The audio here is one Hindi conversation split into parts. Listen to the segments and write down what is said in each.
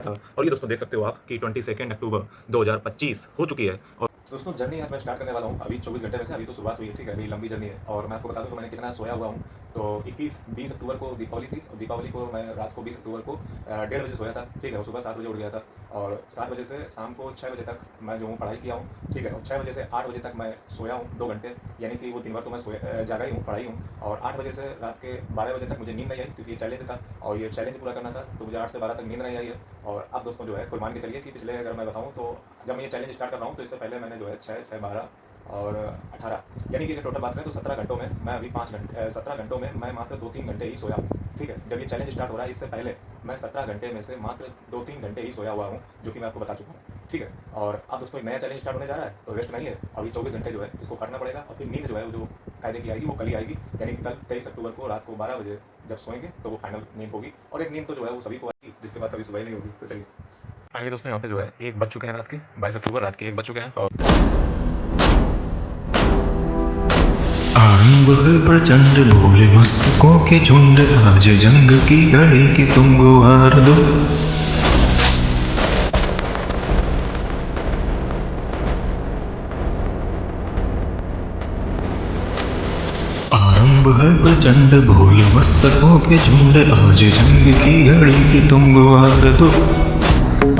और ये दोस्तों देख सकते हो आप कि 22 अक्टूबर 2025 हो चुकी है। और दोस्तों जर्नी आज मैं स्टार्ट करने वाला हूँ। अभी 24 घंटे में से अभी तो शुरुआत हुई है, ठीक है। अभी लंबी जर्नी है और मैं आपको बता दूँ तो मैंने कितना सोया हुआ हूँ। तो 20 अक्टूबर को दीपावली थी और दीपावली को मैं रात को 20 अक्टूबर को 1:30 बजे सोया था, ठीक है। और सुबह 7 बजे उठ गया था और 7 बजे से शाम को 6 बजे तक मैं जो हूँ पढ़ाई किया हूँ, ठीक है। और 6 बजे से 8 बजे तक मैं सोया हूँ 2 घंटे, यानी कि वो दिन भर तो मैं जागा ही हूँ, पढ़ाई हूँ। और 8 बजे से रात के 12 बजे तक मुझे नींद नहीं आई, क्योंकि ये चैलेंज था और ये चैलेंज पूरा करना था, तो मुझे 8 से 12 तक नींद नहीं आई है। और अब दोस्तों जो है कुल मान के चलिए कि पिछले अगर मैं बताऊँ तो जब मैं ये चैलेंज स्टार्ट कर रहा हूँ तो इससे पहले मैंने जो है 6, 12 और 18, यानी कि टोटल बात करें तो 17 घंटों में मैं अभी 17 घंटों में मैं मात्र 2-3 घंटे ही सोया हूँ, ठीक है। जब ये चैलेंज स्टार्ट हो रहा है इससे पहले मैं 17 घंटे में से मात्र 2-3 घंटे ही सोया हुआ हूँ, जो कि मैं आपको बता चुका हूँ, ठीक है। और अब दोस्तों एक नया चैलेंज स्टार्ट होने जा रहा है, तो रेस्ट नहीं है। अभी 24 घंटे जो है इसको काटना पड़ेगा और फिर नींद जो है वो जो कायदे की आएगी वो कल ही आएगी, यानी कि कल 23 अक्टूबर को रात को 12 बजे जब सोएंगे तो वो फाइनल नींद होगी। और एक नींद तो जो है वो सभी को आएगी, जिसके बाद कभी सुबह नहीं होगी। तो चलिए आगे दोस्तों यहाँ पे जो है 1 बज चुके हैं, रात के 22 अक्टूबर रात के 1 बज चुके हैं। और आरंभ है प्रचंड भोले मस्तकों के झुंड, आज जंग की घड़ी की तुम गुहार दो। आरंभ है प्रचंड भोले मस्तकों के झुंड, आज जंग की घड़ी की तुम गुहार दो।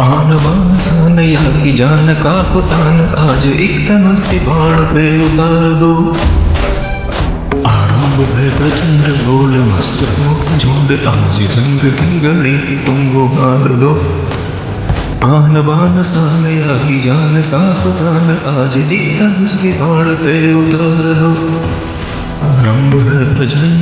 आन बान शान या की जान का पुतान, आज एक धनुष के बाण पे उतार दो। आरंभ है प्रचंड भोले मस्तकों के झुंड, आज जंग की घड़ी की तुम गुहार दो। आन बान शान या की जान का पुतान, आज एक धनुष के बाण पे उतार दो। आरंभ है प्रचंड।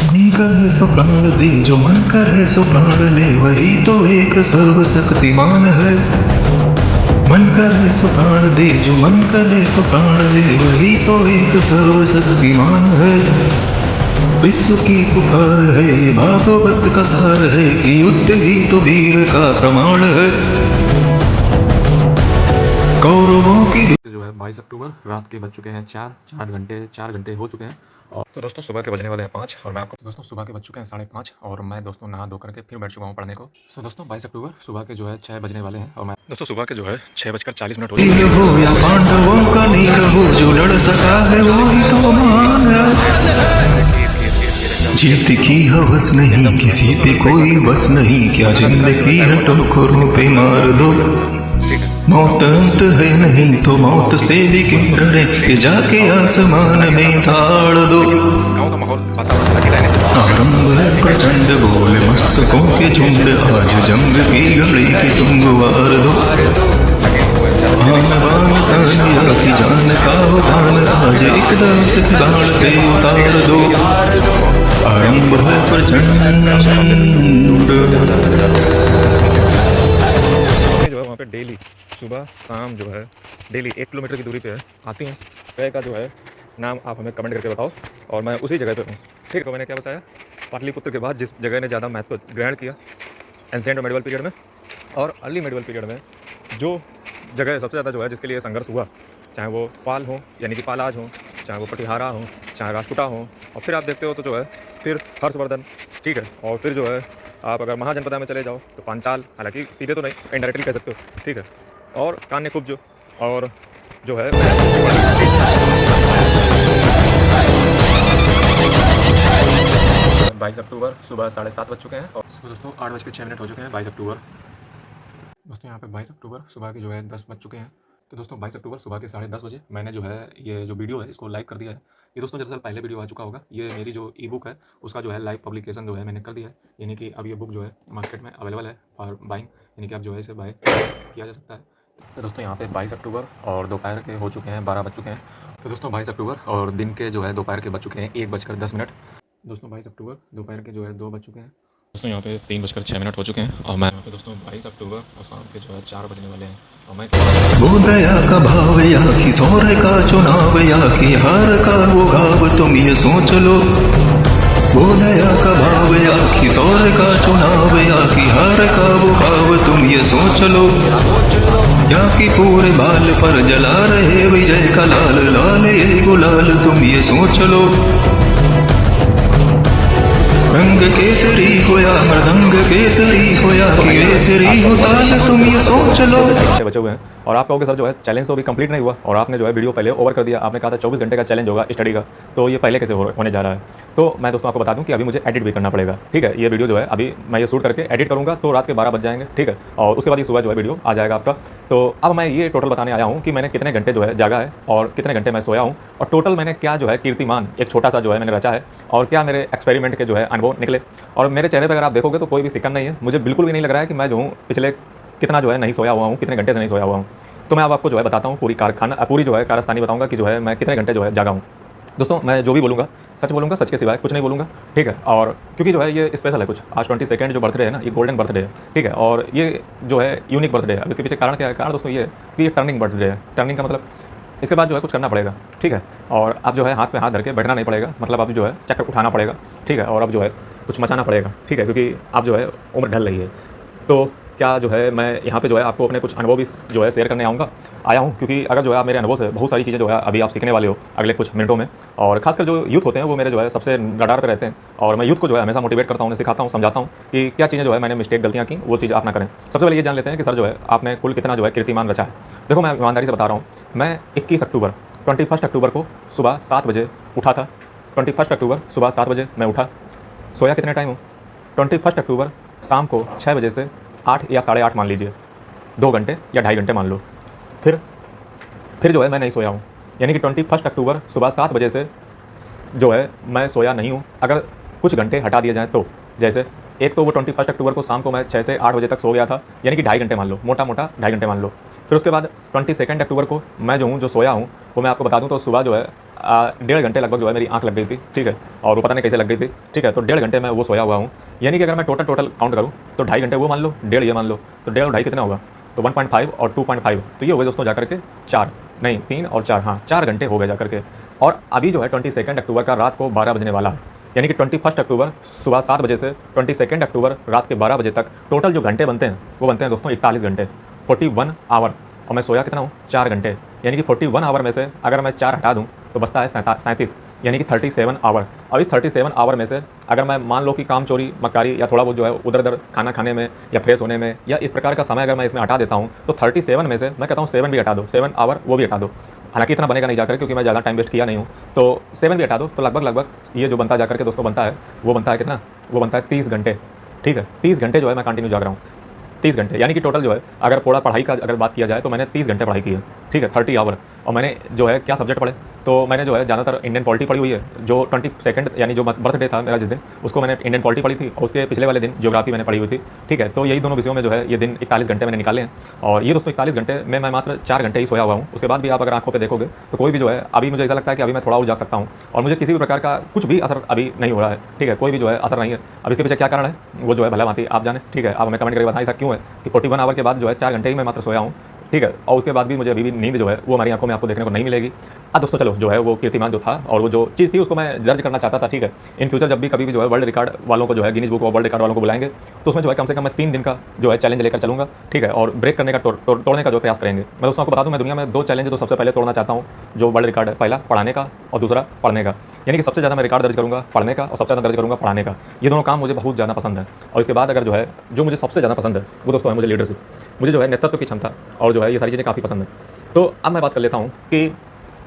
मन करे सो प्राण दे, जो मन करे सो प्राण ले, वही तो एक सर्वशक्तिमान है। मन करे सो प्राण दे, जो मन करे सो प्राण ले, वही तो एक सर्वशक्तिमान है। विश्व की पुकार है, भागवत का सार है, कि युद्ध ही तो वीर का प्रमाण है। कौरवों की जो है 22 अक्टूबर रात के बज चुके हैं 4 घंटे हो चुके हैं। और तो दोस्तों सुबह के बजने वाले हैं 5 और मैं आपको दोस्तों सुबह के बज चुके हैं 5:30 और मैं दोस्तों नहा धो करके फिर बैठ चुका हूँ पढ़ने को। तो दोस्तों 22 अक्टूबर सुबह के जो है 6 बजने वाले हैं और मैं दोस्तों सुबह के जो है 6:40 हो नीड़ हो या पांडवों का नीड़ हो, जो लड़ सका है वो ही तो महान है। जीत की हवस नहीं, किसी पे कोई बस नहीं, क्या जिंदगी है ठोकरों पे मार दो। मौत अंत है नहीं तो मौत से भी क्यों डरे, कि जाके आसमान में ताड़ दो। गाँव का माहौल वातावरण लगे रहने। आरंभ है प्रचंड भोले मस्तकों के झुंड, आज जंग की घड़ी की तुम गुहार दो। आन बान सानिया की जान का उतान, आज एकदम से बाण पे उतार दो। आरंभ है प्रचंड। जो है वहाँ पे डेली सुबह शाम जो है डेली 1 किलोमीटर की दूरी पे आती हैं। जगह का जो है नाम आप हमें कमेंट करके बताओ और मैं उसी जगह पे हूँ, ठीक है। तो मैंने क्या बताया, पाटलिपुत्र के बाद जिस जगह ने ज़्यादा महत्व ग्रहण किया एंशिएंट और मेडिवल पीरियड में और अर्ली मेडिवल पीरियड में, जो जगह सबसे ज़्यादा जो है जिसके लिए संघर्ष हुआ, चाहे वो पाल हो यानी कि पालाज हो, चाहे वो पटिहारा हो, चाहे राजपुता हो, और फिर आप देखते हो तो जो है फिर हर्षवर्धन, ठीक है। और फिर जो है आप अगर महाजनपदा में चले जाओ तो पांचाल, हालांकि सीधे तो नहीं इनडायरेक्टली कह सकते हो, ठीक है। और कान्यकुब्ज और जो है 22 अक्टूबर सुबह 7:30 बज चुके हैं और दोस्तों 8:06 हो चुके हैं 22 अक्टूबर। दोस्तों यहाँ पे 22 अक्टूबर सुबह के जो है 10 बज चुके हैं। तो दोस्तों 22 अक्टूबर सुबह के 10:30 बजे मैंने जो है ये जो वीडियो है इसको लाइव कर दिया है। ये दोस्तों दरअसल पहले वीडियो आ चुका होगा, ये मेरी जो ई बुक है उसका जो है लाइव पब्लिकेशन जो है मैंने कर दिया है, यानी कि अब ये बुक जो है मार्केट में अवेलेबल है फॉर बाइंग, यानी कि आप जो है इसे बाय किया जा सकता है। तो दोस्तों यहाँ पे 22 अक्टूबर और दोपहर के हो चुके हैं 12 बज चुके हैं। तो दोस्तों 22 अक्टूबर और दिन के जो है दोपहर के बज चुके हैं 1:10। दोस्तों 22 अक्टूबर दोपहर के जो है 2 बज चुके हैं। दोस्तों यहाँ पे 3:06 हो चुके हैं और मैं यहाँ पे दोस्तों 22 अक्टूबर और शाम के जो है 4 बजने वाले हैं और मैं वो दया का भाव या कि सौर्य का चुनाव या कि हार का वो गाव, तुम ये सोच लो। वो दया का भाव या कि सौर का चुनाव या कि हार का वो भाव तुम ये सोच लो, या कि पूरे बाल पर जला रहे विजय का लाल लाल ये गुलाल तुम ये सोच लो। रंग केसरी हो या मृदंग केसरी हो या कि केसरी हो ताल तुम ये सोच लो। बचे हुए हैं और आप कहोगे सर जो है चैलेंज तो अभी कंप्लीट नहीं हुआ और आपने जो है वीडियो पहले ओवर कर दिया। आपने कहा था 24 घंटे का चैलेंज होगा स्टडी का, तो ये पहले कैसे होने जा रहा है? तो मैं दोस्तों आपको बता दूं कि अभी मुझे एडिट भी करना पड़ेगा, ठीक है। ये वीडियो जो है अभी मैं ये शूट करके एडिट करूँगा तो रात के 12 बज जाएंगे, ठीक है। और उसके बाद ये सुबह जो है वीडियो आ जाएगा आपका। तो अब मैं ये टोटल बताने आया हूँ कि मैंने कितने घंटे जो है जागा है और कितने घंटे मैं सोया हूँ और टोटल मैंने क्या जो है कीर्तिमान एक छोटा सा जो है मैंने रचा है और क्या मेरे एक्सपेरिमेंट के जो है अनुभव निकले। और मेरे चेहरे पर अगर आप देखोगे तो कोई भी सिकन नहीं है, मुझे बिल्कुल भी नहीं लग रहा है कि मैं जो हूँ पिछले कितना जो है नहीं सोया हुआ हूँ, कितने घंटे से नहीं सोया हुआ हूँ। तो मैं अब आपको जो है बताता हूँ पूरी जो है कारस्तानी बताऊँगा कि जो है मैं कितने घंटे जो है जागा हूँ। दोस्तों मैं जो भी बोलूँगा सच के सिवाय कुछ नहीं बोलूँगा, ठीक है। और क्योंकि जो है ये स्पेशल है कुछ, आज 22 जो बर्थडे है ना, ये गोल्डन बर्थडे है, ठीक है। और ये जो है यूनिक बर्थडे है। अब इसके पीछे कारण क्या है? कारण दोस्तों ये है कि ये टर्निंग बर्थडे है। टर्निंग का मतलब इसके बाद जो है कुछ करना पड़ेगा, ठीक है। और अब जो है हाथ पे हाथ धर के बैठना नहीं पड़ेगा, मतलब अब जो है चक्कर उठाना पड़ेगा, ठीक है। और अब जो है कुछ मचाना पड़ेगा, ठीक है, क्योंकि अब जो है उम्र ढल रही है। तो क्या जो है मैं यहाँ पे जो है आपको अपने कुछ अनुभव भी जो है शेयर करने आया हूँ, क्योंकि अगर जो है आप मेरे अनुभव से बहुत सारी चीज़ें जो है अभी आप सीखने वाले हो अगले कुछ मिनटों में। और खासकर जो यूथ होते हैं वो मेरे जो है सबसे रडार पे रहते हैं और मैं यूथ को जो है हमेशा मोटिवेट करता हूँ, उन्हें सिखाता हूँ, समझाता हूँ कि क्या चीज़ें जो है मैंने मिस्टेक गलतियाँ की वो चीज़ आप ना करें। सबसे पहले ये जान लेते हैं कि सर जो है आपने कुल कितना जो है कीर्तिमान रचा है। देखो मैं ईमानदारी से बता रहा हूँ, मैं 21 अक्टूबर को सुबह 7 बजे उठा था। 21 अक्टूबर सुबह 7 बजे मैं उठा। सोया कितने टाइम हूँ? 21 अक्टूबर शाम को 6 बजे से 8 या 8:30 मान लीजिए, 2 घंटे या 2.5 घंटे मान लो। फिर जो है मैं नहीं सोया हूँ, यानी कि 21 अक्टूबर सुबह 7 बजे से जो है मैं सोया नहीं हूँ। अगर कुछ घंटे हटा दिए जाएँ तो, जैसे एक तो वो 21 अक्टूबर को शाम को मैं 6 से 8 बजे तक सो गया था, यानी कि 2.5 घंटे मान लो, मोटा 2.5 घंटे मान लो। फिर उसके बाद 22 अक्टूबर को मैं जो सोया हूँ वो मैं आपको बता दूँ तो सुबह जो है 1.5 घंटे लगभग जो है मेरी आंख लग गई थी, ठीक है। और वो पता नहीं कैसे लग गई थी, ठीक है। तो 1.5 घंटे मैं वो सोया हुआ हूँ, यानी कि अगर मैं टोटल काउंट करूँ तो 2.5 घंटे वो मान लो, 1.5 ये मान लो, तो 1.5 और 2.5 कितना होगा? तो 1.5 और 2.5, तो ये हो गए दोस्तों जाकर के 3 और 4, हाँ 4 घंटे हो गए जाकर के। और अभी जो है 22 अक्टूबर का रात को 12 बजने वाला है, यानी कि 21 अक्टूबर सुबह 7 बजे से 22 अक्टूबर रात के 12 बजे तक टोटल जो घंटे बनते हैं वो बनते हैं दोस्तों 41 घंटे, 41 आवर। और मैं सोया कितना हूँ? 4 घंटे, यानी कि 41 आवर में से अगर मैं 4 हटा दूँ तो बचता है 37, यानी कि 37 आवर। और इस 37 आवर में से अगर मैं मान लो कि काम चोरी मक्कारी या थोड़ा बहुत जो है उधर उधर खाना खाने में या फ्रेश होने में या इस प्रकार का समय अगर मैं इसमें हटा देता हूँ तो 37 में से मैं कहता हूँ 7 भी हटा दो, 7 आवर वो भी हटा दो। हालांकि इतना बनेगा नहीं जाकर, क्योंकि मैं ज़्यादा टाइम वेस्ट किया नहीं हूँ, तो 7 भी हटा दो तो लगभग ये जो बनता जाकर के दोस्तों बनता है वो बनता है कितना? वो बनता है 30 घंटे, ठीक है। 30 घंटे जो है मैं कंटिन्यू जाग रहा हूँ, 30 घंटे, यानी कि टोटल जो है अगर थोड़ा पढ़ाई का अगर बात किया जाए तो मैंने 30 घंटे पढ़ाई की है, ठीक है, 30 आवर। और मैंने जो है क्या सब्जेक्ट पढ़े? तो मैंने जो है ज़्यादातर इंडियन पॉलिटी पढ़ी हुई है, जो 22 यानी जो बर्थडे था मेरा जिस दिन, उसको मैंने इंडियन पॉलिटी पढ़ी थी और उसके पिछले वाले दिन ज्योग्राफी मैंने पढ़ी हुई थी, ठीक है। तो यही दोनों विषयों में जो है ये दिन 41 घंटे मैंने निकाले हैं। और ये दोस्तों 41 घंटे में मैं मात्र 4 घंटे ही सोया हुआ हूँ। उसके बाद भी आप अगर आंखों पर देखोगे तो कोई भी जो है अभी मुझे ऐसा लगता है कि अभी मैं थोड़ा और जाग सकता हूँ और मुझे किसी भी प्रकार का कुछ भी असर अभी नहीं हो रहा है, ठीक है, कोई भी जो है असर नहीं है। अब इसके पीछे क्या कारण है वो जो है भला भांति आप जाने, ठीक है। आप हमें कमेंट करके बताएं ऐसा क्यों है कि 41 आवर के बाद जो है 4 घंटे ही मैं मात्र सोया हूँ, ठीक है। और उसके बाद भी मुझे अभी भी नींद जो है वो हमारी आंखों में आपको देखने को नहीं मिलेगी। अब दोस्तों चलो जो है वो कीर्तिमान जो था और वो जो चीज़ थी उसको मैं दर्ज करना चाहता था, ठीक है। इन फ्यूचर जब भी कभी भी जो है वर्ल्ड रिकॉर्ड वालों को जो है Guinness book of world record वालों को बुलाएंगे तो उसमें जो है कम से कम मैं 3 दिन का जो है चैलेंज लेकर चलूँगा, ठीक है। और ब्रेक करने का तोड़ने का जो प्रयास करेंगे। मैं दोस्तों आपको बता दूँ मैं दुनिया में 2 चैलेंज तो सबसे पहले तोड़ना चाहता हूँ जो वर्ल्ड रिकॉर्ड है, पहला पढ़ाने का और दूसरा पढ़ने का, यानी कि सबसे ज़्यादा मैं रिकॉर्ड दर्ज करूँगा पढ़ने का और सबसे ज़्यादा दर्ज करूँगा पढ़ाने का। ये दोनों काम मुझे बहुत ज़्यादा पसंद है। और इसके बाद अगर जो है जो मुझे सबसे ज़्यादा पसंद है वो दोस्तों है मुझे लीडरशिप, मुझे जो है नेतृत्व की क्षमता और जो है ये सारी चीज़ें काफ़ी पसंद है। तो अब मैं बात कर लेता हूँ कि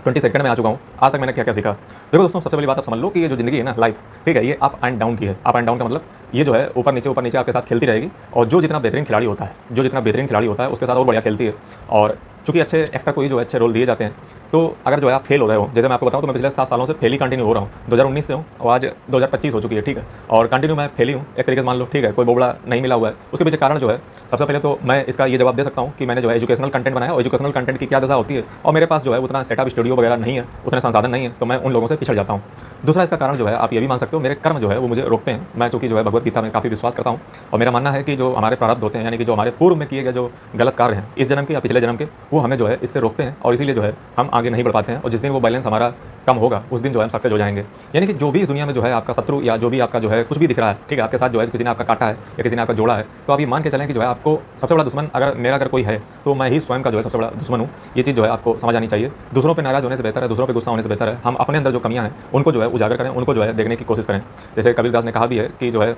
22 में आ चुका हूँ, आज तक मैंने क्या क्या सीखा। देखो दोस्तों सबसे पहली बात आप समझ लो कि ये जो ज़िंदगी है ना लाइफ, ठीक है, ये अप एंड डाउन की है। अप एंड डाउन का मतलब ये जो है ऊपर नीचे आपके साथ खेलती रहेगी और जो जितना बेहतरीन खिलाड़ी होता है उसके साथ और बढ़िया खेलती है। और चूँकि अच्छे एक्टर को ही जो है अच्छे रोल दिए जाते हैं, तो अगर जो है आप फेल हो रहे हो, जैसे मैं आपको बताऊँ तो मैं पिछले 7 सालों से फेल ही कंटिन्यू हो रहा हूँ, 2019 से हूँ और आज 2025 हो चुकी है, ठीक है। और कंटिन्यू मैं फेल ही हूँ एक तरीके से मान लो, ठीक है, कोई बोबड़ा नहीं मिला हुआ है। उसके पीछे कारण जो है सबसे पहले तो मैं इसका ये जवाब दे सकता हूँ कि मैंने जो है एजुकेशनल कंटेंट बनाया और एजुकेशनल कंटेंट की क्या दशा होती है और मेरे पास जो है उतना सेटअप स्टूडियो वगैरह नहीं है, उतने संसाधन नहीं है, तो मैं उन लोगों से पिछड़ जाता हूँ। दूसरा इसका कारण जो है आप ये भी मान सकते हो मेरे कर्म जो है वो मुझे रोकते हैं। मैं चूँकि जो है भगवत गीता में काफ़ी विश्वास करता हूँ और मेरा मानना है कि जो हमारे प्रारब्ध होते हैं, यानी कि जो हमारे पूर्व में किए गए जो गलत कार्य हैं इस जन्म के या पिछले जन्म के, वो हमें जो है इससे रोकते हैं और इसीलिए जो है हम आगे नहीं बढ़ पाते हैं। और जिस दिन वो बैलेंस हमारा कम होगा उस दिन जो है हम सक्सेस हो जाएंगे। यानी कि जो भी इस दुनिया में जो है आपका शत्रु या जो भी आपका जो है कुछ भी दिख रहा है, ठीक है, आपके साथ जो है किसी ने आपका काटा है या किसी ने आपका जोड़ा है, तो आप ये मान के चलें कि जो है आपको सबसे बड़ा दुश्मन अगर कोई है तो मैं ही स्वयं का जो है सबसे बड़ा दुश्मन हूँ। ये चीज़ जो है आपको समझ आनी चाहिए। दूसरों पर नाराज होने से बेहतर है, दूसरों पर गुस्सा होने से बेहतर है हम अपने अंदर जो कमियाँ हैं उनको जो है उजागर करें, उनको जो है देखने की कोशिश करें। जैसे कबीरदास ने कहा भी है कि जो है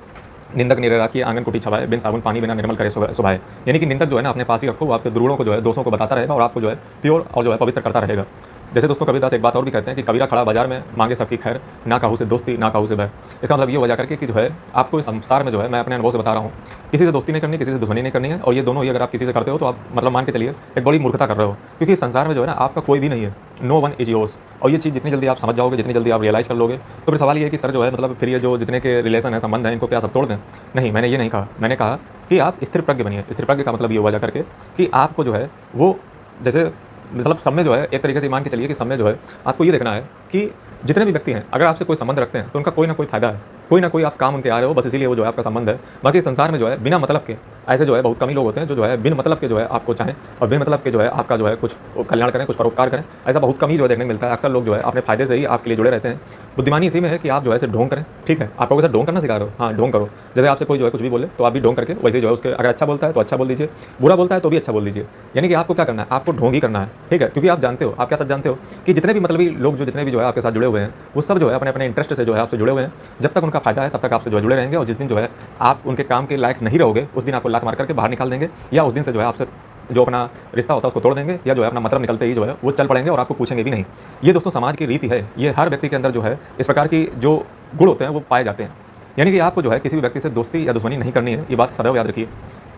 निंदक निरे राखी आंगन कुटी छवाए, बिन साबुन पानी बिना निर्मल करे सुभाए। यानी कि निंदक जो है ना अपने पास ही रखो, वो आपके दुर्गुणों को जो है दोषों को बताता रहेगा और आपको जो है प्योर और जो है पवित्र करता रहेगा। जैसे दोस्तों कबीरदास एक बात और भी कहते हैं कि कबीरा खड़ा बाजार में मांगे सबकी खैर, ना काहू से दोस्ती ना काहू से बैर। इसका मतलब ये हो जा करके कि जो है आपको इस संसार में जो है मैं अपने अनुभव से बता रहा हूँ, किसी से दोस्ती नहीं करनी, किसी से दुश्मनी नहीं करनी है। और ये दोनों ही अगर आप किसी से करते हो तो आप मतलब मान के चलिए एक बड़ी मूर्खता कर रहे हो, क्योंकि संसार में जो है ना आपका कोई भी नहीं है, नो वन इज योर्स। और ये चीज़ जितनी जल्दी आप समझ जाओगे, जितनी जल्दी आप रियलाइज़ कर लोगे, तो फिर सवाल ये है कि सर जो है मतलब फिर ये जो जितने के रिलेशन है, संबंध है, इनको क्या सब तोड़ दें? नहीं, मैंने ये नहीं कहा। मैंने कहा कि आप स्थिर प्रज्ञ बनिए। स्थिर प्रज्ञ का मतलब ये हुआ जा करके कि आपको जो है वो जैसे मतलब सब में जो है एक तरीके से मान के चलिए कि सब में जो है आपको ये देखना है कि जितने भी व्यक्ति हैं अगर आपसे कोई संबंध रखते हैं तो उनका कोई ना कोई फायदा है, कोई ना कोई आप काम उनके आ रहे हो, बस इसीलिए वो जो है आपका संबंध है। बाकी संसार में जो है बिना मतलब के ऐसे जो है बहुत कम ही लोग होते हैं जो है बिन मतलब के जो है आपको चाहें और बिन मतलब के जो है आपका जो है कुछ कल्याण करें, कुछ परोपकार करें। ऐसा बहुत कम ही जो है देखने को मिलता है। अक्सर लोग जो है अपने फायदे से ही आपके लिए जुड़े रहते हैं। बुद्धिमानी इसी में है कि आप जो है सिर्फ ढोंग करें, ठीक है, आप लोगों से ढोंग करना सिखा रहे हो, हाँ ढोंग करो। जैसे आपसे कोई जो है कुछ भी बोले तो आप भी ढोंग करके वैसे जो है उसके अगर अच्छा बोलता है तो अच्छा बोल दीजिए, बुरा बोलता है तो भी अच्छा बोल दीजिए। यानी कि आपको क्या करना है, आपको ढोंग ही करना है, ठीक है, क्योंकि आप जानते हो, आप क्या सच जानते हो कि जितने भी मतलब लोग जो जितने भी जो है आपके साथ जुड़े हुए हैं वो सब जो है अपने अपने इंटरेस्ट से जो है आपसे जुड़े हुए हैं। जब तक उनका फायदा है तब तक आपसे जो है जुड़े रहेंगे और जिस दिन जो है आप उनके काम के लायक नहीं रहोगे उस दिन आपको लात मार करके बाहर निकाल देंगे या उस दिन से जो है आपसे जो अपना रिश्ता होता है उसको तोड़ देंगे या जो है अपना मतलब निकलते ही जो है वो चल पड़ेंगे और आपको पूछेंगे भी नहीं। ये दोस्तों समाज की रीति है। ये हर व्यक्ति के अंदर जो है इस प्रकार की जो गुण होते हैं वो पाए जाते हैं। यानी कि आपको जो है किसी भी व्यक्ति से दोस्ती या दुश्मनी नहीं करनी है, ये बात सदैव याद रखिए।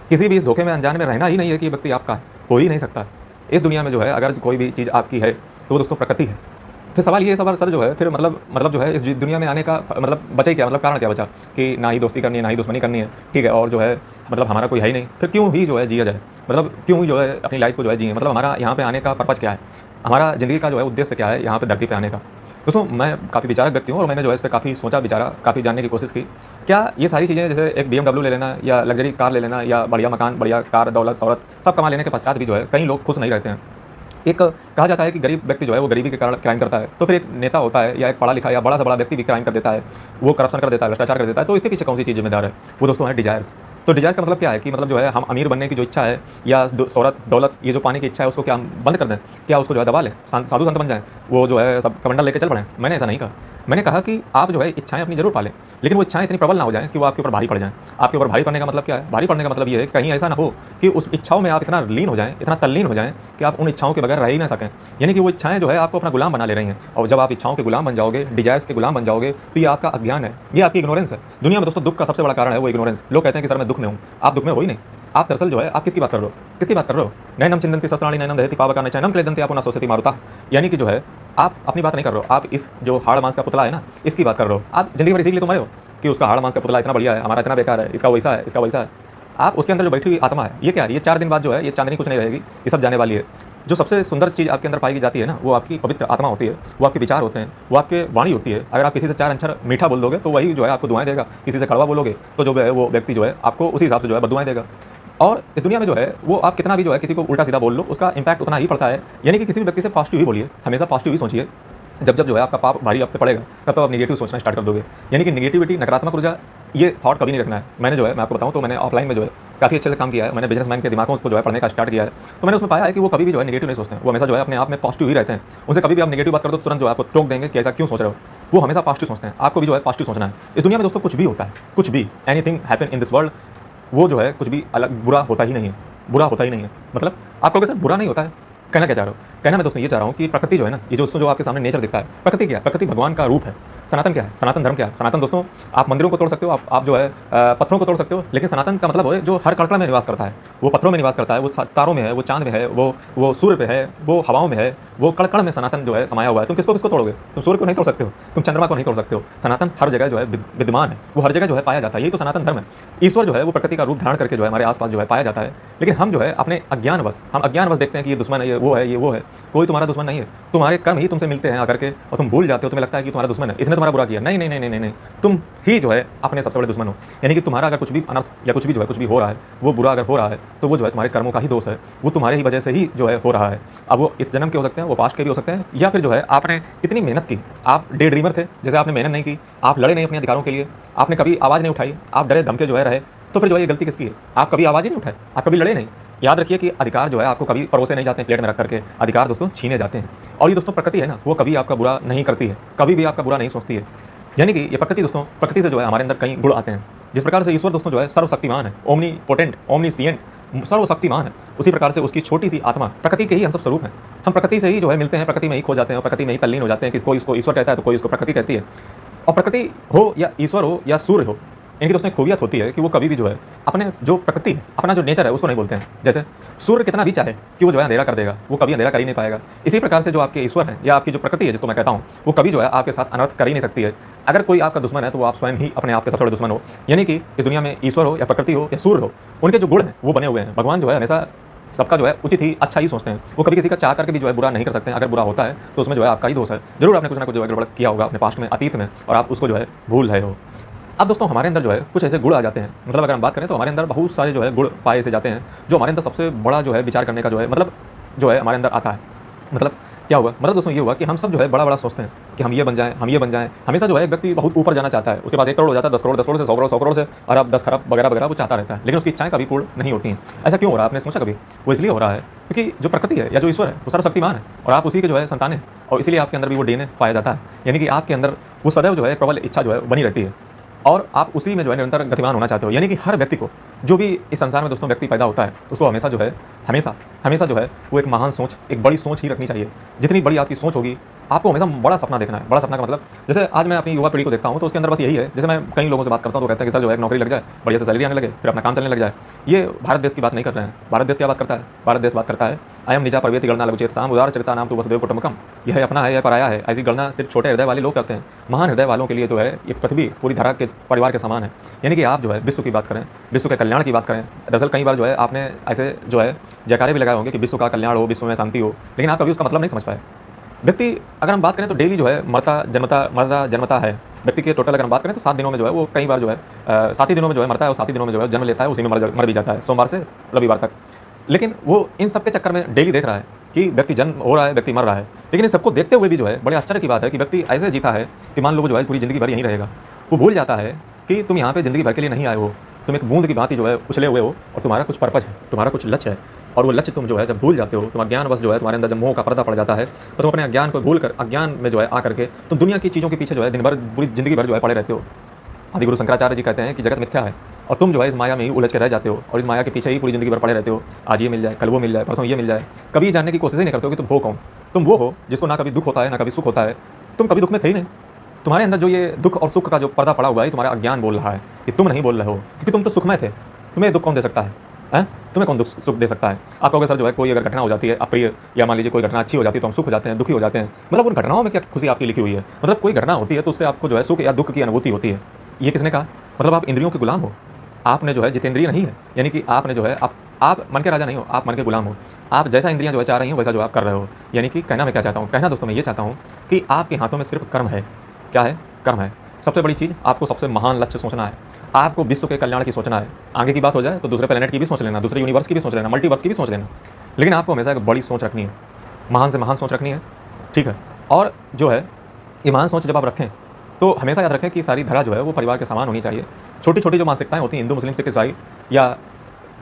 किसी भी इस धोखे में अनजान में रहना ही नहीं है कि ये व्यक्ति आपका है, हो ही नहीं सकता। इस दुनिया में जो है अगर कोई भी चीज़ आपकी है तो दोस्तों प्रकृति है। फिर सवाल ये सवाल सर जो है फिर मतलब जो है इस दुनिया में आने का मतलब बचा ही क्या, मतलब कारण क्या बचा कि ना ही दोस्ती करनी है ना ही दुश्मनी करनी है, ठीक है, और जो है मतलब हमारा कोई है ही नहीं, फिर क्यों ही जो है जिया जाए, मतलब क्यों ही जो है अपनी लाइफ को जो है जिए, मतलब हमारा यहाँ पे आने का पर्पज़ क्या है, हमारा ज़िंदगी का जो है उद्देश्य क्या है यहाँ पे धरती पे आने का। दोस्तों मैं काफ़ी विचारक व्यक्ति हूँ और मैंने जो है इस पर काफ़ी सोचा विचारा, काफ़ी जानने की कोशिश की। क्या ये सारी चीज़ें जैसे एक BMW ले लेना या लग्जरी कार ले लेना या बढ़िया मकान, बढ़िया कार, दौलत, शौहरत सब कमा लेने के पश्चात भी जो है कई लोग खुश नहीं रहते हैं। एक कहा जाता है कि गरीब व्यक्ति जो है वो गरीबी के कारण क्राइम करता है, तो फिर एक नेता होता है या एक पढ़ा लिखा या बड़ा से बड़ा व्यक्ति भी क्राइम कर देता है, वो करप्शन कर देता है, भ्रष्टाचार कर देता है, तो इसके पीछे कौन सी चीज़ जिम्मेदार है? वो दोस्तों है डिजायर्स। तो डिजायर्स का मतलब क्या है कि मतलब जो है हम अमीर बनने की जो इच्छा है या शौहरत, दौलत, ये जो पाने की इच्छा है उसको क्या हम बंद कर दें, क्या उसको जो है दबा लें, साधु संत बन जाएं, वो जो है सब कमंडल लेके चल पड़ें? मैंने ऐसा नहीं कहा। मैंने कहा कि आप जो है इच्छाएं अपनी जरूर पालें, लेकिन वो इच्छाएं इतनी प्रबल ना हो जाएं कि वो आपके ऊपर भारी पड़ जाएं। आपके ऊपर भारी पड़ने का मतलब क्या है? भारी पड़ने का मतलब ये है कि कहीं ऐसा ना हो कि उस इच्छाओं में आप इतना लीन हो जाएं, इतना तल्लीन हो जाएं कि आप उन इच्छाओं के बगैर रह ही ना सकें। यानी कि वो इच्छाएं जो है आपको अपना गुलाम बना ले रही हैं, और जब आप इच्छाओं के गुलाम बन जाओगे, डिजायर्स के गुलाम बन जाओगे, तो ये आपका अज्ञान है, ये आपकी इग्नोरेंस है। दुनिया में दोस्तों दुख का सबसे बड़ा कारण है वो इग्नोरेंस। लोग कहते हैं कि सर मैं दुख में हूँ, आप दुख में हो ही नहीं। आप दरअसल जो है आप किसकी बात कर रहे हो? किसकी बात कर रहे हो? नैनम चिंतन्ति शस्त्राणि नैनम दहति पावका नैनम क्लेदन्ति आपो न सोचति मारुता। यानी कि जो है आप अपनी बात नहीं कर रहे हो, आप इस जो हाड़ मांस का पुतला है ना, इसकी बात कर रहे हो। आप जिंदगी भर इसी के लिए तुम आए हो कि उसका हाड़ मांस का पुतला इतना बढ़िया है, हमारा इतना बेकार है, इसका वैसा है, इसका वैसा है। आप उसके अंदर जो बैठी हुई आत्मा है, ये क्या है? ये 4 दिन बाद जो है ये चांदनी कुछ नहीं रहेगी, ये सब जाने वाली है। जो सबसे सुंदर चीज़ आपके अंदर पाई जाती है ना, वो आपकी पवित्र आत्मा होती है, वो आपके विचार होते हैं, वो आपके वाणी होती है। अगर आप किसी से 4 अक्षर मीठा बोल दोगे तो वही जो है आपको दुआएं देगा, किसी से कड़वा बोलोगे तो जो है वो व्यक्ति जो है आपको उसी हिसाब से जो है बददुआएं देगा। और इस दुनिया में जो है वो आप कितना भी जो है किसी को उल्टा सीधा बोल लो, उसका इंपैक्ट उतना ही पड़ता है। यानी कि किसी भी व्यक्ति से पॉजिटिव ही बोलिए, हमेशा पॉजिटिव ही सोचिए। जब जो है आपका पाप भारी आप पे पड़ेगा तब तो आप नेगेटिव सोचना स्टार्ट कर दोगे। यानी कि नेगेटिविटी, नकारात्मक ऊर्जा, ये थॉट कभी नहीं रखना है। मैंने जो है मैं आपको बताऊं तो मैंने ऑफलाइन में जो है काफ़ी अच्छे से काम किया है। मैंने बिजनेसमैन के दिमागों को जो है पढ़ने का स्टार्ट किया है, तो मैंने उसमें पाया है कि वो कभी भी जो है नेगेटिव नहीं सोचते हैं, वो हमेशा जो है अपने आप में पॉजिटिव ही रहते हैं। उनसे कभी भी आप नेगेटिव बात कर दो तुरंत जो है आपको टोक देंगे कि ऐसा क्यों सोच रहे हो। वो हमेशा पॉजिटिव सोचते हैं। आपको भी जो है पॉजिटिव सोचना है। इस दुनिया में दोस्तों कुछ भी होता है, कुछ भी, anything happen in this world, वो जो है कुछ भी अलग बुरा होता ही नहीं है, बुरा होता ही नहीं है। मतलब आप लोग सर बुरा नहीं होता है, कहना क्या चाह रहे हो? कहना मैं दोस्तों ये चाह रहा हूँ कि प्रकृति जो है ना, ये दोस्तों जो आपके सामने नेचर दिखता है, प्रकृति क्या है? प्रकृति भगवान का रूप है। सनातन क्या है? सनातन धर्म क्या है? सनातन दोस्तों आप मंदिरों को तोड़ सकते हो, आप जो है पत्थरों को तोड़ सकते हो, लेकिन सनातन का मतलब है जो हर कड़कड़ में निवास करता है, वो पत्थरों में निवास करता है, वो तारों में है, वो चांद में है, वो सूर्य पे है, वो हवाओं में है, वो कड़कड़ में सनातन जो है समाया हुआ है। तुम किसको तोड़ोगे? तुम सूर्य को नहीं तोड़ सकते हो, तुम चंद्रमा को नहीं तोड़ सकते हो। सनातन हर जगह जो है विद्यमान है, वो हर जगह जो है पाया जाता है। यही तो सनातन धर्म है। ईश्वर जो है वो प्रकृति का रूप धारण करके जो है हमारे आसपास जो है पाया जाता है। लेकिन हम जो है अपने अज्ञानवश देखते हैं कि ये दुश्मन है, ये वो है, ये वो है, कोई तुम्हारा दुश्मन नहीं है। तुम्हारे कर्म ही तुमसे मिलते हैं आकर के और तुम भूल जाते हो, तुम्हें लगता है कि तुम्हारा दुश्मन है, इसने तुम्हारा बुरा किया। नहीं नहीं नहीं नहीं नहीं, तुम ही जो है अपने सबसे बड़े दुश्मन हो। यानी कि तुम्हारा अगर कुछ भी अनर्थ या कुछ भी जो है कुछ भी हो रहा है, वो बुरा अगर हो रहा है तो वो जो है तुम्हारे कर्मों का ही दोष है, वो तुम्हारे ही वजह से ही जो है हो रहा है। अब वो इस जन्म के हो सकते हैं, वो पास्ट के भी हो सकते हैं, या फिर जो है आपने इतनी मेहनत की, आप डे ड्रीमर थे, जैसे आपने मेहनत नहीं की, आप लड़े नहीं अपने अधिकारों के लिए, आपने कभी आवाज़ नहीं उठाई, आप डरे धमके जो है रहे, तो फिर जो है ये गलती किसकी है? आप कभी आवाज़ ही नहीं उठाए, आप कभी लड़े नहीं। याद रखिए कि अधिकार जो है आपको कभी परोसे नहीं जाते हैं प्लेट में रख करके, अधिकार दोस्तों छीने जाते हैं। और ये दोस्तों प्रकृति है ना, वो कभी आपका बुरा नहीं करती है, कभी भी आपका बुरा नहीं सोचती है। यानी कि ये प्रकृति दोस्तों, प्रकृति से जो है हमारे अंदर कई गुण आते हैं। जिस प्रकार से ईश्वर दोस्तों जो है सर्वशक्तिमान है, ओमनी पोटेंट, ओमनीसिएंट, सर्वशक्तिमान है, उसी प्रकार से उसकी छोटी सी आत्मा प्रकृति के ही हम सब स्वरूप हैं। हम प्रकृति से ही जो है मिलते हैं, प्रकृति में ही खो जाते हैं और प्रकृति में ही तल्लीन हो जाते हैं। कोई इसको ईश्वर कहता है तो कोई इसको प्रकृति कहती है। और प्रकृति हो या ईश्वर हो या सूर्य हो, इनकी दोस्तों खूबियत होती है कि वो कभी भी जो है अपने जो प्रकृति है, अपना जो नेचर है उसको नहीं बोलते हैं। जैसे सूर्य कितना भी चाहे कि वो जो है अंधेरा कर देगा, वो कभी अंधेरा कर ही नहीं पाएगा। इसी प्रकार से जो आपके ईश्वर है या आपकी जो प्रकृति है जिसको मैं कहता हूँ, वो कभी जो है आपके साथ अनर्थ कर ही नहीं सकती है। अगर कोई आपका दुश्मन है तो वो आप स्वयं ही अपने आप के सबसे बड़े दुश्मन हो। यानी कि इस दुनिया में ईश्वर हो या प्रकृति हो या सूर्य हो, उनके जो गुण हैं वो बने हुए हैं। भगवान जो है हमेशा सबका जो है उचित ही अच्छा ही सोचते हैं, वो कभी किसी का चाह करके भी जो है बुरा नहीं कर सकते हैं। अगर बुरा होता है तो उसमें जो है आपका ही दोष है, जरूर आपने कुछ ना कुछ जो है गड़बड़ किया होगा अपने पास्ट में, अतीत में, और आप उसको जो है भूल रहे हो। अब दोस्तों हमारे अंदर जो है कुछ ऐसे गुण आ जाते हैं, मतलब अगर हम बात करें तो हमारे अंदर बहुत सारे जो है गुण पाए से जाते हैं, जो हमारे अंदर सबसे बड़ा जो है विचार करने का जो है मतलब जो है हमारे अंदर आता है। मतलब क्या हुआ, मतलब दोस्तों ये हुआ कि हम सब जो है बड़ा बड़ा सोचते हैं कि हम ये बन जाएं, हम ये बन जाएं। हमेशा जो है एक व्यक्ति बहुत ऊपर जाना चाहता है, उसके पास 1 करोड़ हो जाता है, 10 करोड़, 10 करोड़ से 100 करोड़, 100 करोड़ से अरब, 10 खरब वगैरह वगैरह वो चाहता रहता है, लेकिन उसकी इच्छाएं कभी पूर्ण नहीं होती हैं। ऐसा क्यों हो रहा है, आपने सोचा कभी? वो इसलिए हो रहा है क्योंकि जो प्रकृति है या जो ईश्वर है वो सर्वशक्तिमान है और आप उसी के जो है संतान है, और इसीलिए आपके अंदर भी वो डीएनए पाया जाता है। यानी कि आपके अंदर वो सदैव जो है प्रबल इच्छा जो है बनी रहती है और आप उसी में जो है निरंतर गतिमान होना चाहते हो। यानी कि हर व्यक्ति को, जो भी इस संसार में दोस्तों व्यक्ति पैदा होता है, उसको हमेशा जो है हमेशा जो है वो एक महान सोच, एक बड़ी सोच ही रखनी चाहिए। जितनी बड़ी आपकी सोच होगी, आपको हमेशा बड़ा सपना देखना है। बड़ा सपना का मतलब, जैसे आज मैं अपनी युवा पीढ़ी को देखता हूँ तो उसके अंदर बस यही है, जैसे मैं कई लोगों से बात करता हूँ तो कहते हैं कि सर जो है एक नौकरी लग जाए, बढ़िया से सैलरी आने लगे, फिर अपना काम चलने लग जाए। ये भारत देश की बात नहीं कर रहे हैं। भारत देश क्या बात करता है? भारत देश बात करता है अयम निजा पर्वती गणना लघुचेत साम उदार चरिता नाम तो वसुदेव कुटुंबकम। यह अपना है, यह पराया है। ऐसी गणना सिर्फ छोटे हृदय वाले लोग करते हैं। महान हृदय वालों के लिए जो है ये पृथ्वी पूरी धरा के परिवार के समान है। यानी कि आप जो है विश्व की बात करें, विश्व के कल्याण की बात करें। दरअसल कई बार जो है आपने ऐसे जो है जयकारे भी लगाए होंगे कि विश्व का कल्याण हो, विश्व में शांति हो, लेकिन आप कभी उसका मतलब नहीं समझ पाए। व्यक्ति अगर हम बात करें तो डेली जो है मरता जन्मता है। व्यक्ति के टोटल अगर हम बात करें तो 7 दिनों में जो है वो कई बार जो है 7 ही दिनों में जो है मरता है और 7 ही दिनों में जो है जन्म लेता है, उसी में मर भी जाता है, सोमवार से रविवार तक। लेकिन वो इन सब के चक्कर में डेली देख रहा है कि व्यक्ति जन्म हो रहा है, व्यक्ति मर रहा है। लेकिन इस सबको देखते हुए भी जो है बड़े आश्चर्य की बात है कि व्यक्ति ऐसे जीता है कि मान लो वो जो है पूरी ज़िंदगी भर यहीं रहेगा। वो भूल जाता है कि तुम यहाँ पे ज़िंदगी भर के लिए नहीं आए हो, तुम एक बूंद की भांति जो है उछले हुए हो और तुम्हारा कुछ पर्पज है, तुम्हारा कुछ लक्ष्य है। और वो लक्ष्य तुम जो है जब भूल जाते हो, तुम अज्ञानवश जो है तुम्हारे अंदर जब मोह का पर्दा पड़ जाता है, तो तुम अपने अज्ञान को भूल कर अज्ञान में जो है आकर के तुम दुनिया की चीज़ों के पीछे जो है दिन भर पूरी ज़िंदगी भर जो है पड़े रहते हो। आदिगुरु शंकराचार्य जी कहते हैं कि जगत मिथ्या है और तुम जो है इस माया में ही उलझ के रह जाते हो और इस माया के पीछे ही पूरी ज़िंदगी भर पड़े रहते हो। आज ये मिल जाए, कल वो मिल जाए, परसों ये मिल जाए। कभी जानने की कोशिश ही नहीं करते हो कि तुम हो कौन। तुम वो हो जिसको ना कभी दुख होता है ना कभी सुख होता है। तुम कभी दुख में थे ही नहीं। तुम्हारे अंदर जो ये दुख और सुख का जो पर्दा पड़ा हुआ है, तुम्हारा अज्ञान बोल रहा है कि तुम नहीं बोल रहे हो, क्योंकि तुम तो सुखमय थे। तुम्हें दुख कौन दे सकता है? तुम्हें कौन दुख सुख दे सकता है? आप कहोगे सर जो है कोई अगर घटना हो जाती है अप्रिय, या मान लीजिए कोई घटना अच्छी हो जाती है तो हम सुख हो जाते हैं, दुखी हो जाते हैं। मतलब उन घटनाओं में क्या खुशी आपकी लिखी हुई है? मतलब कोई घटना होती है तो उससे आपको जो है सुख या दुख की अनुभूति होती है। ये किसने कहा? मतलब आप इंद्रियों के गुलाम हो। आपने जो है जितेंद्रिय नहीं है, यानी कि आपने जो है आप मन के राजा नहीं हो, आप मन के गुलाम हो। आप जैसा इंद्रियां जो है चाह रही हो वैसा जो आप कर रहे हो। यानी कि कहना मैं क्या चाहता हूँ? कहना दोस्तों मैं ये चाहता हूँ कि आपके हाथों में सिर्फ कर्म है। क्या है? कर्म है। सबसे बड़ी चीज़, आपको सबसे महान लक्ष्य सोचना है। आपको विश्व के कल्याण की सोचना है। आगे की बात हो जाए तो दूसरे प्लेनेट की भी सोच लेना, दूसरे यूनिवर्स की भी सोच लेना, मल्टीवर्स की भी सोच लेना। लेकिन आपको हमेशा एक बड़ी सोच रखनी है, महान से महान सोच रखनी है, ठीक है। और जो है ये महान सोच जब आप रखें तो हमेशा याद रखें कि सारी धरा जो है वो परिवार के समान होनी चाहिए। छोटी छोटी जो मानसिकताएं होती हैं, हिंदू, मुस्लिम, सिख, ईसाई या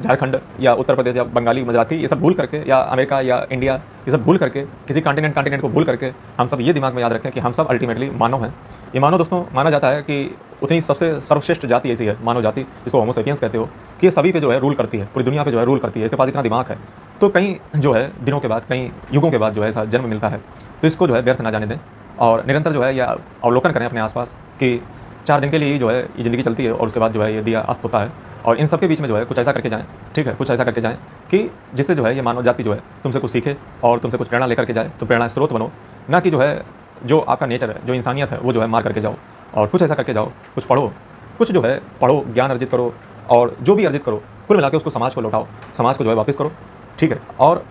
झारखंड या उत्तर प्रदेश या बंगाली, मजराती, ये सब भूल करके, या अमेरिका या इंडिया, ये सब भूल करके, किसी कॉन्टिनेंट को भूल करके हम सब ये दिमाग में याद रखें कि हम सब अल्टीमेटली मानव हैं। ये मानव दोस्तों माना जाता है कि उतनी सबसे सर्वश्रेष्ठ जाति ऐसी है, मानव जाति, जिसको होमो सेपियंस कहते हो, कि ये सभी पे जो है रूल करती है, पूरी दुनिया पे जो है रूल करती है। इसके पास इतना दिमाग है। तो कई जो है दिनों के बाद, कई युगों के बाद जो है ऐसा जन्म मिलता है, तो इसको जो है व्यर्थ ना जाने दें और निरंतर जो है या अवलोकन करें अपने आसपास कि 4 दिन के लिए ही जो है ये ज़िंदगी चलती है और उसके बाद जो है ये दिया अस्त होता है। और इन सब के बीच में जो है कुछ ऐसा करके जाएँ, ठीक है, कुछ ऐसा करके जाएँ कि जिससे जो है ये मानव जाति जो है तुमसे कुछ सीखे और तुमसे कुछ प्रेरणा लेकर के जाए। तुम प्रेरणा स्रोत बनो, ना कि जो है जो आपका नेचर है, जो इंसानियत है, वो जो है मार करके जाओ। और कुछ ऐसा करके जाओ, कुछ पढ़ो, कुछ जो है पढ़ो, ज्ञान अर्जित करो, और जो भी अर्जित करो कुल मिला के उसको समाज को लौटाओ, समाज को जो है वापस करो, ठीक है। और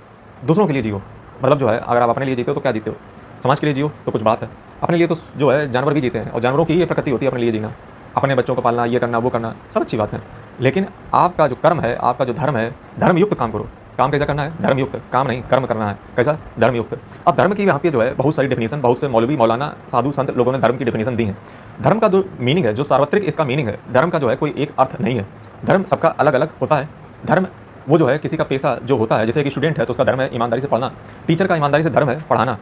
दूसरों के लिए जियो, मतलब जो है अगर आप अपने लिए जीते हो तो क्या जीते हो, समाज के लिए जियो तो कुछ बात है, अपने लिए तो जो है जानवर भी जीते हैं और जानवरों की ये प्रकृति होती है अपने लिए जीना, अपने बच्चों को पालना, ये करना वो करना, सब अच्छी बात है। लेकिन आपका जो कर्म है, आपका जो धर्म है, धर्मयुक्त काम करो। काम कैसा करना है? धर्मयुक्त काम नहीं, कर्म करना है। कैसा? धर्मयुक्त। अब धर्म की यहाँ पे जो है बहुत सारी डेफिनेशन, बहुत से मौलवी मौलाना साधु संत लोगों ने धर्म की डेफिनेशन दी है। धर्म का जो मीनिंग है, जो सार्वत्रिक इसका मीनिंग है, धर्म का जो है कोई एक अर्थ नहीं है। धर्म सबका अलग अलग होता है। धर्म वो जो है किसी का पेशा जो होता है, जैसे कि स्टूडेंट है तो उसका धर्म है ईमानदारी से पढ़ना, टीचर का ईमानदारी से धर्म है पढ़ाना।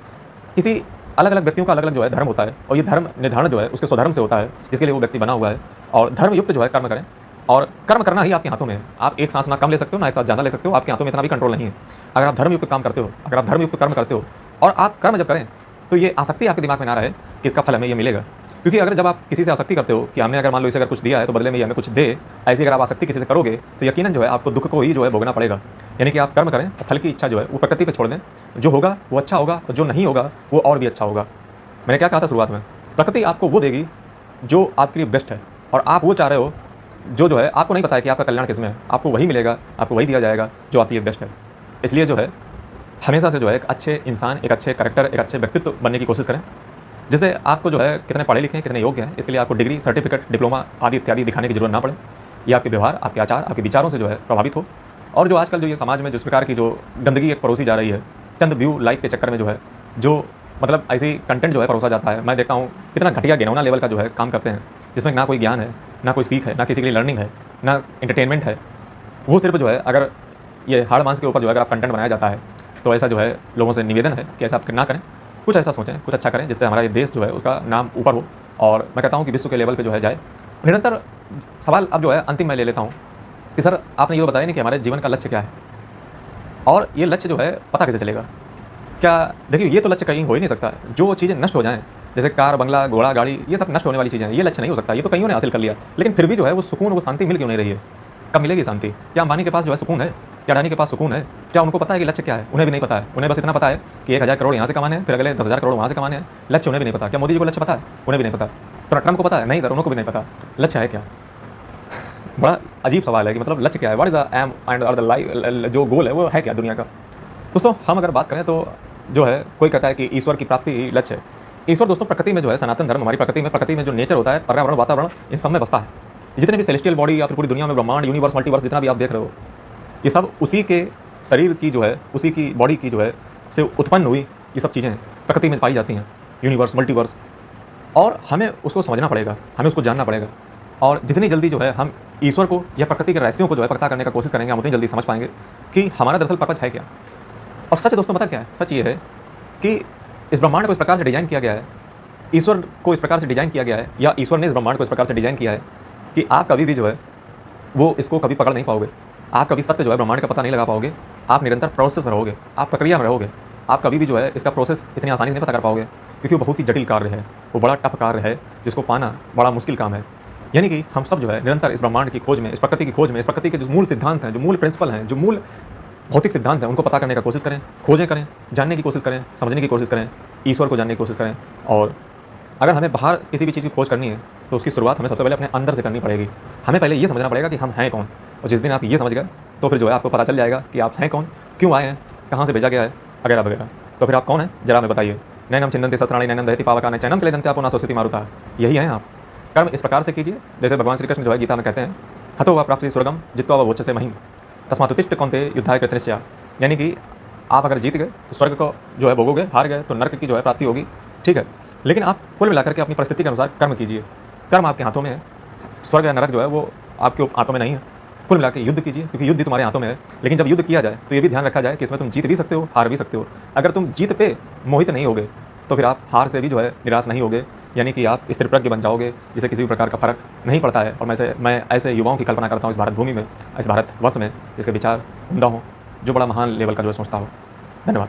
किसी अलग अलग व्यक्तियों का अलग अलग जो है धर्म होता है और ये धर्म निर्धारण जो है उसके स्वधर्म से होता है जिसके लिए वो व्यक्ति बना हुआ है। और धर्मयुक्त जो है कर्म करें और कर्म करना ही आपके हाथों में है। आप एक सांस ना कम ले सकते हो ना एक सांस ज़्यादा ले सकते हो, आपके हाथों में इतना भी कंट्रोल नहीं है। अगर आप धर्मयुक्त काम करते हो, अगर आप धर्मयुक्त कर्म करते हो और आप कर्म जब करें तो ये आसक्ति आपके दिमाग में ना रहे कि इसका फल हमें ये मिलेगा। क्योंकि अगर जब आप किसी से आसक्ति करते हो कि हमने अगर मान लो इसे अगर कुछ दिया है तो बदले में ये हमें कुछ दे, ऐसी अगर आप आसक्ति किसी से करोगे तो यकीनन जो है आपको दुख को ही जो है भोगना पड़ेगा। यानी कि आप कर्म करें और फल की इच्छा जो है वो प्रकृति पर छोड़ दें। जो होगा वो अच्छा होगा और जो नहीं होगा वो और भी अच्छा होगा। मैंने क्या कहा था शुरुआत में, प्रकृति आपको वो देगी जो आपके लिए बेस्ट है और आप वो चाह रहे हो जो है आपको नहीं पता है कि आपका कल्याण किसमें है। आपको वही मिलेगा, आपको वही दिया जाएगा जो आपके लिए बेस्ट है। इसलिए जो है हमेशा से जो है एक अच्छे इंसान, एक अच्छे कैरेक्टर, एक अच्छे व्यक्तित्व बनने की कोशिश करें, जिससे आपको जो है कितने पढ़े लिखे हैं, कितने योग्य हैं, इसके लिए आपको डिग्री, सर्टिफिकेट, डिप्लोमा आदि इत्यादि दिखाने की जरूरत ना पड़े। ये आपके व्यवहार, आपके आचार, आपके विचारों से जो है प्रभावित हो। और जो आजकल जो ये समाज में जिस प्रकार की जो गंदगी एक परोसी जा रही है, चंद व्यू लाइक के चक्कर में जो है जो मतलब ऐसी कंटेंट जो है परोसा जाता है, मैं देखता हूँ कितना घटिया घिनौना लेवल का जो है काम करते हैं, जिसमें ना कोई ज्ञान है, ना कोई सीख है, ना किसी के लिए लर्निंग है, ना एंटरटेनमेंट है। वो सिर्फ जो है अगर ये हाड़ मांस के ऊपर जो है अगर आप कंटेंट बनाया जाता है तो ऐसा जो है लोगों से निवेदन है कि ऐसा आप ना करें, कुछ ऐसा सोचें, कुछ अच्छा करें जिससे हमारा ये देश जो है उसका नाम ऊपर हो और मैं कहता हूँ कि विश्व के लेवल पे जो है जाए। निरंतर सवाल अब जो है अंतिम मैं ले लेता हूँ कि सर आपने ये तो बताया नहीं कि हमारे जीवन का लक्ष्य क्या है और ये लक्ष्य जो है पता कैसे चलेगा? क्या देखिए, ये तो लक्ष्य कहीं हो ही नहीं सकता। जो चीज़ें नष्ट हो जाएं, जैसे कार, बंगला, घोड़ा, गाड़ी, ये सब नष्ट होने वाली चीज़ें हैं, ये लक्ष्य नहीं हो सकता। ये तो कईयों ने हासिल कर लिया, लेकिन फिर भी जो है वो सुकून, वो शांति मिल क्यों नहीं रही है? कब मिलेगी शांति? क्या अंबानी के पास जो है सुकून है? क्या अडानी के पास सुकून है? क्या उनको पता है कि लक्ष्य क्या है? उन्हें भी नहीं पता है। उन्हें बस इतना पता है कि 1000 करोड़ यहाँ से कमाने हैं, फिर अगले 10,000 करोड़ वहाँ से कमाने हैं। लक्ष्य उन्हें भी नहीं पता। क्या मोदी जी को लक्ष्य पता है? उन्हें भी नहीं पता। तो ट्रम्प को पता है? नहीं सर, उनको भी नहीं पता। लक्ष्य है क्या? बड़ा अजीब सवाल है कि मतलब लक्ष्य क्या है? What is the aim and और द लाइफ, जो गोल है वो है क्या दुनिया का? दोस्तों हम अगर बात करें तो जो है कोई कहता है कि ईश्वर की प्राप्ति ही लक्ष्य है। ईश्वर दोस्तों प्रकृति में जो है, सनातन धर्म हमारी प्रकृति में जो नेचर होता है, पर्यावरण, वातावरण, इन सब में बसता है। जितने भी सेलेस्टियल बॉडी या फिर पूरी दुनिया में ब्रह्मांड, यूनिवर्स, मल्टीवर्स जितना भी आप देख रहे हो, ये सब उसी के शरीर की जो है, उसी की बॉडी की जो है से उत्पन्न हुई ये सब चीज़ें प्रकृति में पाई जाती हैं, यूनिवर्स, मल्टीवर्स। और हमें उसको समझना पड़ेगा, हमें उसको जानना पड़ेगा। और जितनी जल्दी जो है हम ईश्वर को या प्रकृति के रहस्यों को जो है पता करने का कोशिश करेंगे, हम उतनी जल्दी समझ पाएंगे कि हमारा दरअसल पर्पज है क्या। और सच दोस्तों पता क्या है? सच ये है कि इस ब्रह्मांड को इस प्रकार से डिजाइन किया गया है, ईश्वर को इस प्रकार से डिजाइन किया गया है, या ईश्वर ने इस ब्रह्मांड को इस प्रकार से डिजाइन किया है कि आप कभी भी जो है वो इसको कभी पकड़ नहीं पाओगे। आप कभी सत्य जो है ब्रह्मांड का पता नहीं लगा पाओगे। आप निरंतर प्रोसेस में रहोगे, आप प्रक्रिया में रहोगे। आप कभी भी जो है इसका प्रोसेस इतनी आसानी से नहीं पता कर पाओगे, क्योंकि वो बहुत ही जटिल कार्य है, वो बड़ा टफ कार्य है जिसको पाना बड़ा मुश्किल काम है। यानी कि हम सब जो है निरंतर इस ब्रह्मांड की खोज में, इस प्रकृति की खोज में, इस प्रकृति के जो मूल सिद्धांत हैं, जो मूल प्रिंसिपल हैं, जो मूल भौतिक सिद्धांत हैं, उनको पता करने का कोशिश करें, खोजें करें, जानने की कोशिश करें, समझने की कोशिश करें, ईश्वर को जानने की कोशिश करें। और अगर हमें बाहर किसी भी चीज़ की खोज करनी है तो उसकी शुरुआत हमें सबसे पहले अपने अंदर से करनी पड़ेगी। हमें पहले ये समझना पड़ेगा कि हम हैं कौन। और जिस दिन आप ये समझ गए तो फिर जो है आपको पता चल जाएगा कि आप हैं कौन, क्यों आए हैं, कहाँ से भेजा गया है, वगैरह वगैरह। तो फिर आप कौन हैं जरा हमें बताइए। नैनम चिंतन्ते सत्राणि नैनम दहति पावकानि चैनम क्लेदन्ते आपो न सोचति मारुता। यही हैं आप। कर्म इस प्रकार से कीजिए जैसे भगवान श्री कृष्ण जो है गीता में कहते हैं, हतो वा प्राप्ति स्वर्गम जित्वा वा वोचसे महिम तस्मात् उत्तिष्ठ कौन्तेय युद्धाय कृतनिश्चया। यानी कि आप अगर जीत गए तो स्वर्ग को जो है भोगोगे, हार गए तो नर्क की जो है प्राप्ति होगी। ठीक है, लेकिन आप कुल मिलाकर के अपनी परिस्थिति के अनुसार कर्म कीजिए। कर्म आपके हाथों में है, स्वर्ग या नरक जो है वो आपके हाथों में नहीं है। कुल मिलाकर युद्ध कीजिए, क्योंकि युद्ध तुम्हारे हाथों में है। लेकिन जब युद्ध किया जाए तो ये भी ध्यान रखा जाए कि इसमें तुम जीत भी सकते हो, हार भी सकते हो। अगर तुम जीत पे मोहित नहीं होगे तो फिर आप हार से भी जो है निराश नहीं होगे। यानी कि आप स्थिरप्रज्ञ बन जाओगे, जिसे किसी भी प्रकार का फर्क नहीं पड़ता है। और मैं ऐसे युवाओं की कल्पना करता हूँ इस भारत भूमि में, इस भारतवर्ष में, जिसके विचार उम्दा हों, जो बड़ा महान लेवल का जो सोचता हो। धन्यवाद।